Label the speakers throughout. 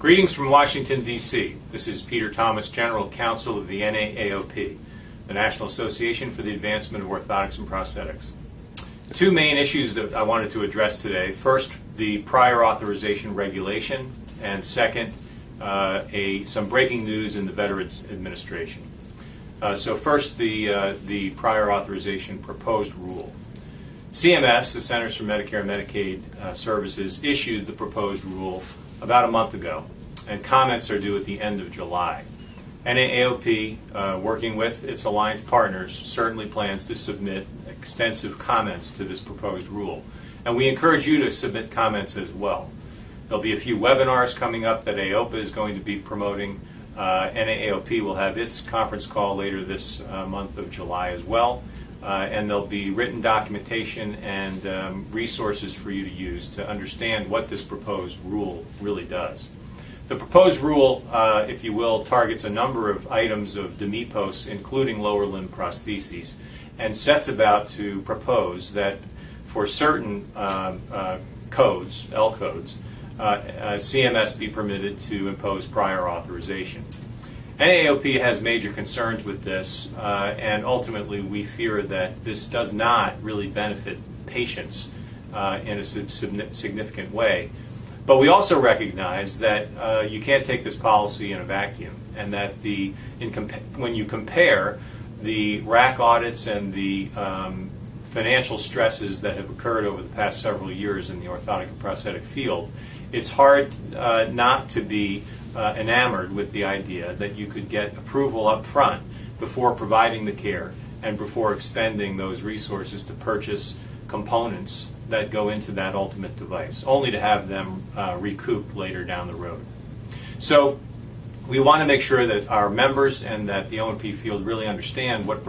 Speaker 1: Greetings from Washington, D.C. This is Peter Thomas, General Counsel of the NAAOP, the National Association for the Advancement of Orthotics and Prosthetics. Two main issues that I wanted to address today. First, the prior authorization regulation, and second, some breaking news in the Veterans Administration. So first, the prior authorization proposed rule. CMS, the Centers for Medicare and Medicaid Services, issued the proposed rule about a month ago, and comments are due at the end of July. NAAOP, working with its alliance partners, certainly plans to submit extensive comments to this proposed rule. And we encourage you to submit comments as well. There'll be a few webinars coming up that AOPA is going to be promoting. NAAOP will have its conference call later this month of July as well. And there'll be written documentation and resources for you to use to understand what this proposed rule really does. The proposed rule, if you will, targets a number of items of DMEPOS, including lower limb prostheses, and sets about to propose that for certain codes, L codes, CMS be permitted to impose prior authorization. NAAOP has major concerns with this, and ultimately we fear that this does not really benefit patients in a significant way. But we also recognize that you can't take this policy in a vacuum, and that when you compare the RAC audits and the financial stresses that have occurred over the past several years in the orthotic and prosthetic field, it's hard not to be enamored with the idea that you could get approval up front before providing the care and before expending those resources to purchase components that go into that ultimate device, only to have them recouped later down the road. So we want to make sure that our members and that the O&P field really understand what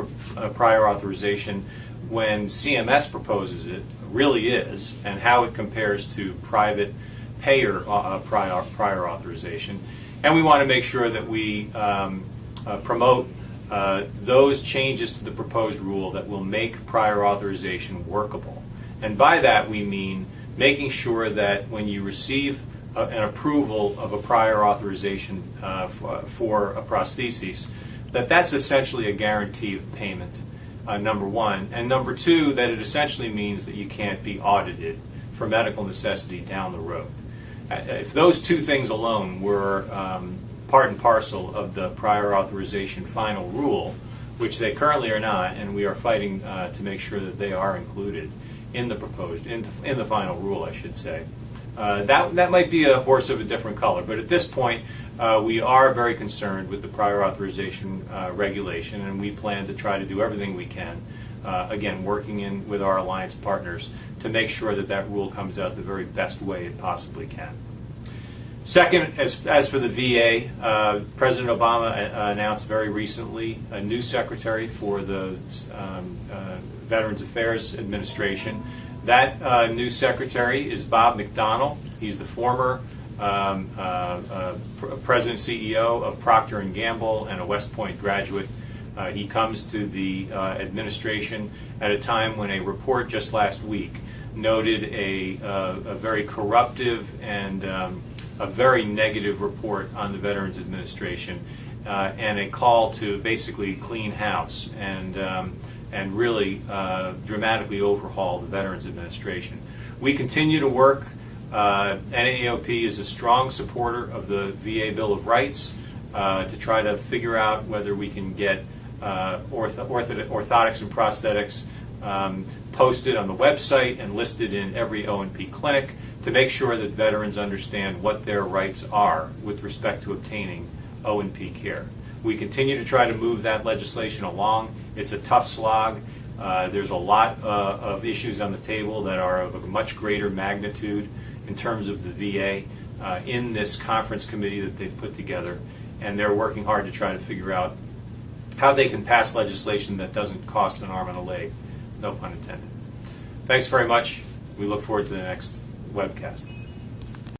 Speaker 1: prior authorization, when CMS proposes it, really is, and how it compares to private payer prior authorization. And we want to make sure that we promote those changes to the proposed rule that will make prior authorization workable. And by that we mean making sure that when you receive an approval of a prior authorization for a prosthesis, that's essentially a guarantee of payment, number one. And number two, that it essentially means that you can't be audited for medical necessity down the road. If those two things alone were part and parcel of the prior authorization final rule, which they currently are not, and we are fighting to make sure that they are included in the proposed, in the final rule, I should say, that might be a horse of a different color. But at this point, we are very concerned with the prior authorization regulation, and we plan to try to do everything we can, again, working with our alliance partners to make sure that that rule comes out the very best way it possibly can. Second, as for the VA, President Obama announced very recently a new secretary for the Veterans Affairs Administration. That new secretary is Bob McDonnell. He's the former president CEO of Procter & Gamble and a West Point graduate. He comes to the administration at a time when a report just last week noted a very corruptive and a very negative report on the Veterans Administration and a call to basically clean house and really dramatically overhaul the Veterans Administration. We continue to work. NAAOP is a strong supporter of the VA Bill of Rights to try to figure out whether we can get orthotics and prosthetics posted on the website and listed in every O&P clinic to make sure that veterans understand what their rights are with respect to obtaining O&P care. We continue to try to move that legislation along. It's a tough slog. There's a lot of issues on the table that are of a much greater magnitude in terms of the VA in this conference committee that they've put together, and they're working hard to try to figure out how they can pass legislation that doesn't cost an arm and a leg, no pun intended. Thanks very much. We look forward to the next webcast.